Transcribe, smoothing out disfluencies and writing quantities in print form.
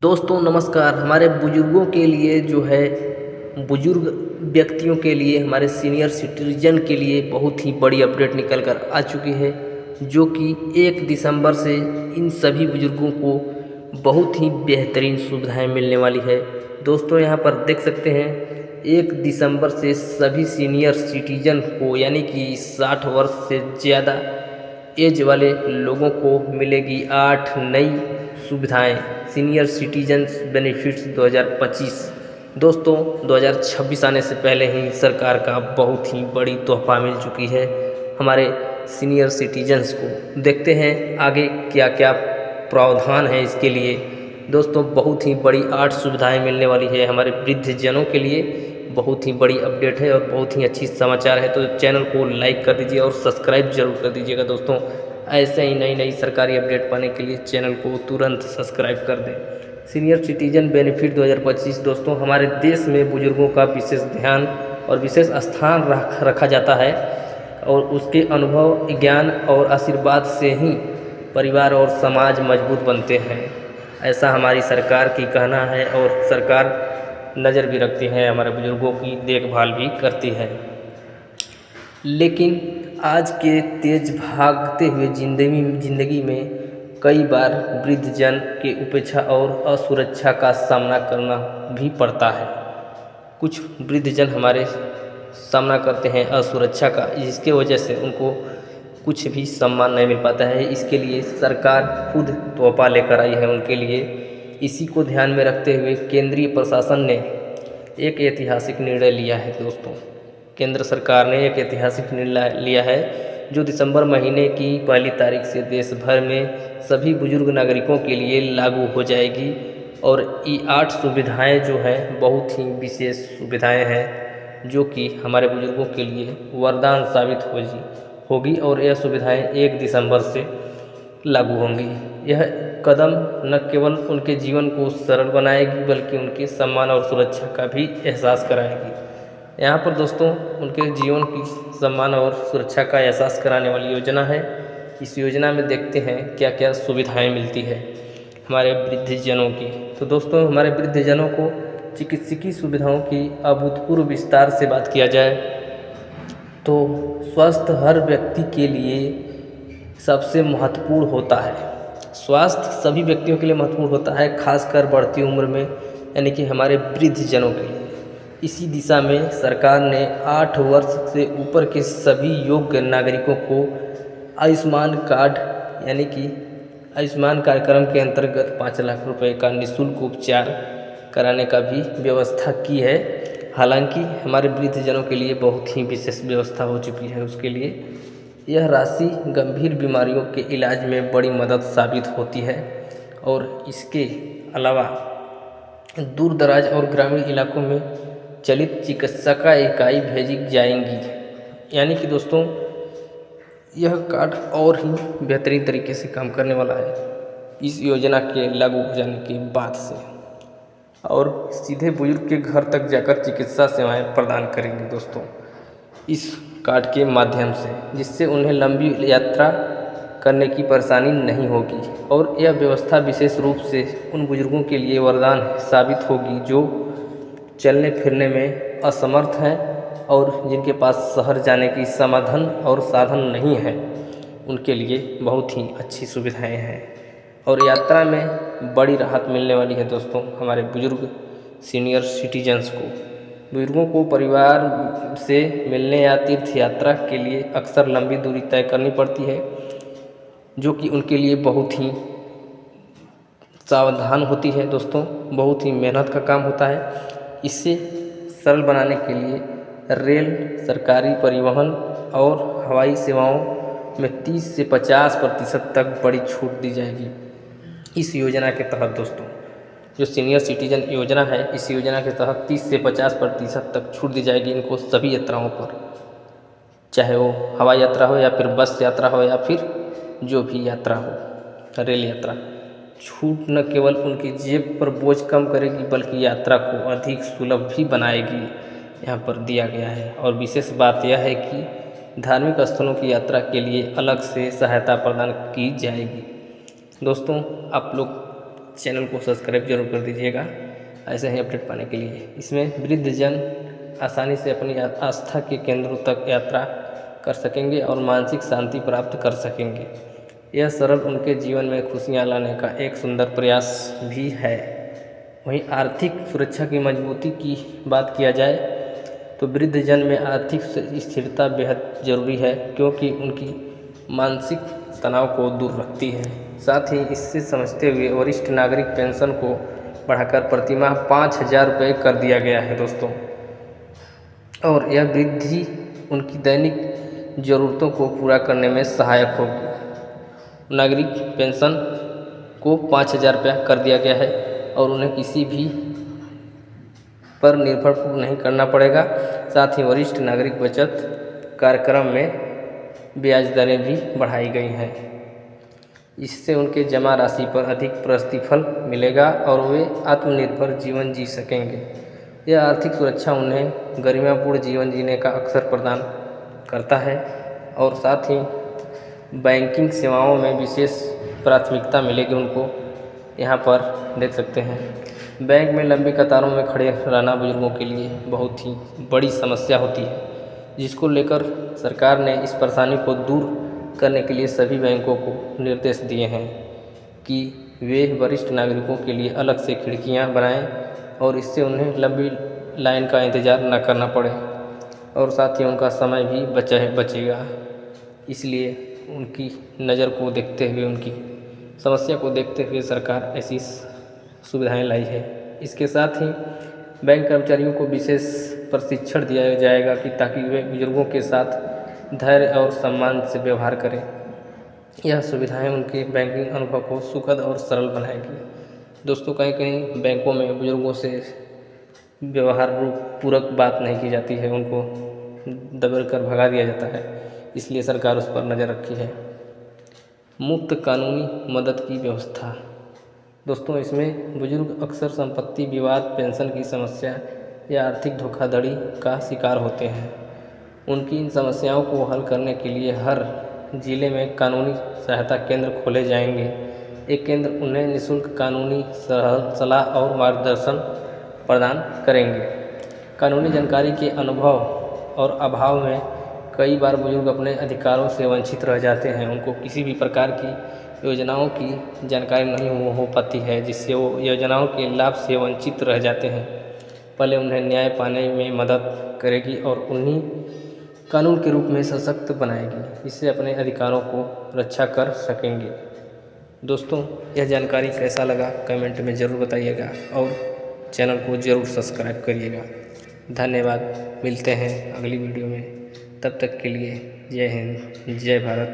दोस्तों नमस्कार। हमारे बुजुर्गों के लिए जो है, बुजुर्ग व्यक्तियों के लिए, हमारे सीनियर सिटीजन के लिए बहुत ही बड़ी अपडेट निकल कर आ चुकी है, जो कि 1 दिसंबर से इन सभी बुजुर्गों को बहुत ही बेहतरीन सुविधाएं मिलने वाली है। दोस्तों यहाँ पर देख सकते हैं, 1 दिसंबर से सभी सीनियर सिटीजन को यानी कि 60 वर्ष से ज़्यादा एज वाले लोगों को मिलेगी 8 नई सुविधाएं। Senior citizens benefits 2025। दोस्तों 2026 आने से पहले ही सरकार का बहुत ही बड़ी तोहफा मिल चुकी है हमारे सीनियर सिटीजन्स को। देखते हैं आगे क्या क्या प्रावधान है इसके लिए। दोस्तों बहुत ही बड़ी 8 सुविधाएं मिलने वाली है हमारे वृद्धजनों के लिए। बहुत ही बड़ी अपडेट है और बहुत ही अच्छी समाचार है, तो चैनल को लाइक कर दीजिए और सब्सक्राइब जरूर कर दीजिएगा। दोस्तों ऐसे ही नई नई सरकारी अपडेट पाने के लिए चैनल को तुरंत सब्सक्राइब कर दें। Senior citizen benefit 2025। दोस्तों हमारे देश में बुजुर्गों का विशेष ध्यान और विशेष स्थान रखा जाता है, और उसके अनुभव, ज्ञान और आशीर्वाद से ही परिवार और समाज मजबूत बनते हैं, ऐसा हमारी सरकार की कहना है। और सरकार नज़र भी रखती है, हमारे बुजुर्गों की देखभाल भी करती है। लेकिन आज के तेज भागते हुए जिंदगी में कई बार वृद्धजन के उपेक्षा और असुरक्षा का सामना करना भी पड़ता है। कुछ वृद्धजन हमारे सामना करते हैं असुरक्षा का, जिसके वजह से उनको कुछ भी सम्मान नहीं मिल पाता है। इसके लिए सरकार खुद तोहफा लेकर आई है उनके लिए। इसी को ध्यान में रखते हुए केंद्रीय प्रशासन ने एक ऐतिहासिक निर्णय लिया है। दोस्तों केंद्र सरकार ने एक ऐतिहासिक निर्णय लिया है, जो दिसंबर महीने की 1 तारीख से देश भर में सभी बुजुर्ग नागरिकों के लिए लागू हो जाएगी। और ये 8 सुविधाएं जो हैं बहुत ही विशेष सुविधाएं हैं, जो कि हमारे बुजुर्गों के लिए वरदान साबित होगी। और यह सुविधाएं 1 दिसंबर से लागू होंगी। यह कदम न केवल उनके जीवन को सरल बनाएगी, बल्कि उनके सम्मान और सुरक्षा का भी एहसास कराएगी। यहाँ पर दोस्तों उनके जीवन की सम्मान और सुरक्षा का एहसास कराने वाली योजना है। इस योजना में देखते हैं क्या क्या सुविधाएं मिलती है हमारे वृद्धजनों की। तो दोस्तों हमारे वृद्धजनों को चिकित्सकीय सुविधाओं की अभूतपूर्व विस्तार से बात किया जाए तो स्वास्थ्य हर व्यक्ति के लिए सबसे महत्वपूर्ण होता है। स्वास्थ्य सभी व्यक्तियों के लिए महत्वपूर्ण होता है, खासकर बढ़ती उम्र में, यानी कि हमारे वृद्धजनों के लिए। इसी दिशा में सरकार ने 8 वर्ष से ऊपर के सभी योग्य नागरिकों को आयुष्मान कार्ड यानी कि आयुष्मान कार्यक्रम के अंतर्गत 5 लाख रुपए का निःशुल्क उपचार कराने का भी व्यवस्था की है। हालांकि हमारे वृद्धजनों के लिए बहुत ही विशेष व्यवस्था हो चुकी है उसके लिए। यह राशि गंभीर बीमारियों के इलाज में बड़ी मदद साबित होती है। और इसके अलावा दूर दराज और ग्रामीण इलाकों में चलित चिकित्सा इकाई भेजी जाएंगी। यानी कि दोस्तों यह कार्ड और ही बेहतरीन तरीके से काम करने वाला है इस योजना के लागू हो जाने के बाद से, और सीधे बुजुर्ग के घर तक जाकर चिकित्सा सेवाएं प्रदान करेंगे दोस्तों इस कार्ड के माध्यम से, जिससे उन्हें लंबी यात्रा करने की परेशानी नहीं होगी। और यह व्यवस्था विशेष रूप से उन बुजुर्गों के लिए वरदान साबित होगी जो चलने फिरने में असमर्थ हैं और जिनके पास शहर जाने की समाधान और साधन नहीं है। उनके लिए बहुत ही अच्छी सुविधाएं हैं और यात्रा में बड़ी राहत मिलने वाली है दोस्तों हमारे बुजुर्ग सीनियर सिटीजन्स को। बुजुर्गों को परिवार से मिलने या तीर्थ यात्रा के लिए अक्सर लंबी दूरी तय करनी पड़ती है, जो कि उनके लिए बहुत ही सावधान होती है दोस्तों, बहुत ही मेहनत का काम होता है। इसे सरल बनाने के लिए रेल, सरकारी परिवहन और हवाई सेवाओं में 30 से 50% तक बड़ी छूट दी जाएगी इस योजना के तहत। दोस्तों जो सीनियर सिटीजन योजना है, इस योजना के तहत 30 से 50% तक छूट दी जाएगी इनको सभी यात्राओं पर, चाहे वो हवाई यात्रा हो या फिर बस यात्रा हो या फिर जो भी यात्रा हो, रेल यात्रा। छूट न केवल उनकी जेब पर बोझ कम करेगी, बल्कि यात्रा को अधिक सुलभ भी बनाएगी, यहाँ पर दिया गया है। और विशेष बात यह है कि धार्मिक स्थलों की यात्रा के लिए अलग से सहायता प्रदान की जाएगी। दोस्तों आप लोग चैनल को सब्सक्राइब जरूर कर दीजिएगा ऐसे ही अपडेट पाने के लिए। इसमें वृद्धजन आसानी से अपनी आस्था के केंद्रों तक यात्रा कर सकेंगे और मानसिक शांति प्राप्त कर सकेंगे। यह सरल उनके जीवन में खुशियाँ लाने का एक सुंदर प्रयास भी है। वहीं आर्थिक सुरक्षा की मजबूती की बात किया जाए तो वृद्धजन में आर्थिक स्थिरता बेहद ज़रूरी है, क्योंकि उनकी मानसिक तनाव को दूर रखती है। साथ ही इससे समझते हुए वरिष्ठ नागरिक पेंशन को बढ़ाकर प्रतिमाह 5,000 रुपये कर दिया गया है दोस्तों। और यह वृद्धि उनकी दैनिक ज़रूरतों को पूरा करने में सहायक होगी। नागरिक पेंशन को 5,000 रुपया कर दिया गया है और उन्हें किसी भी पर निर्भर नहीं करना पड़ेगा। साथ ही वरिष्ठ नागरिक बचत कार्यक्रम में ब्याज दरें भी बढ़ाई गई हैं। इससे उनके जमा राशि पर अधिक प्रतिफल मिलेगा और वे आत्मनिर्भर जीवन जी सकेंगे। यह आर्थिक सुरक्षा उन्हें गरिमापूर्ण जीवन जीने का अवसर प्रदान करता है। और साथ ही बैंकिंग सेवाओं में विशेष प्राथमिकता मिलेगी उनको। यहाँ पर देख सकते हैं, बैंक में लंबी कतारों में खड़े रहना बुजुर्गों के लिए बहुत ही बड़ी समस्या होती है, जिसको लेकर सरकार ने इस परेशानी को दूर करने के लिए सभी बैंकों को निर्देश दिए हैं कि वे वरिष्ठ नागरिकों के लिए अलग से खिड़कियां बनाएं और इससे उन्हें लंबी लाइन का इंतज़ार न करना पड़े और साथ ही उनका समय भी बचेगा। इसलिए उनकी नज़र को देखते हुए, उनकी समस्या को देखते हुए सरकार ऐसी सुविधाएं लाई है। इसके साथ ही बैंक कर्मचारियों को विशेष प्रशिक्षण दिया जाएगा कि ताकि वे बुजुर्गों के साथ धैर्य और सम्मान से व्यवहार करें। यह सुविधाएं उनके बैंकिंग अनुभव को सुखद और सरल बनाएगी। दोस्तों, कहीं कहीं बैंकों में बुजुर्गों से व्यवहार पूर्वक बात नहीं की जाती है, उनको दबड़ कर भगा दिया जाता है, इसलिए सरकार उस पर नज़र रखी है। मुफ्त कानूनी मदद की व्यवस्था। दोस्तों, इसमें बुजुर्ग अक्सर संपत्ति विवाद, पेंशन की समस्या या आर्थिक धोखाधड़ी का शिकार होते हैं। उनकी इन समस्याओं को हल करने के लिए हर जिले में कानूनी सहायता केंद्र खोले जाएंगे। एक केंद्र उन्हें निःशुल्क कानूनी सलाह और मार्गदर्शन प्रदान करेंगे। कानूनी जानकारी के अनुभव और अभाव में कई बार बुजुर्ग अपने अधिकारों से वंचित रह जाते हैं। उनको किसी भी प्रकार की योजनाओं की जानकारी नहीं हो पाती है, जिससे वो योजनाओं के लाभ से वंचित रह जाते हैं। पहले उन्हें न्याय पाने में मदद करेगी और उन्हीं कानून के रूप में सशक्त बनाएगी। इससे अपने अधिकारों को रक्षा कर सकेंगे। दोस्तों, यह जानकारी कैसा लगा कमेंट में ज़रूर बताइएगा और चैनल को ज़रूर सब्सक्राइब करिएगा। धन्यवाद। मिलते हैं अगली वीडियो में। तब तक के लिए जय हिंद, जय भारत।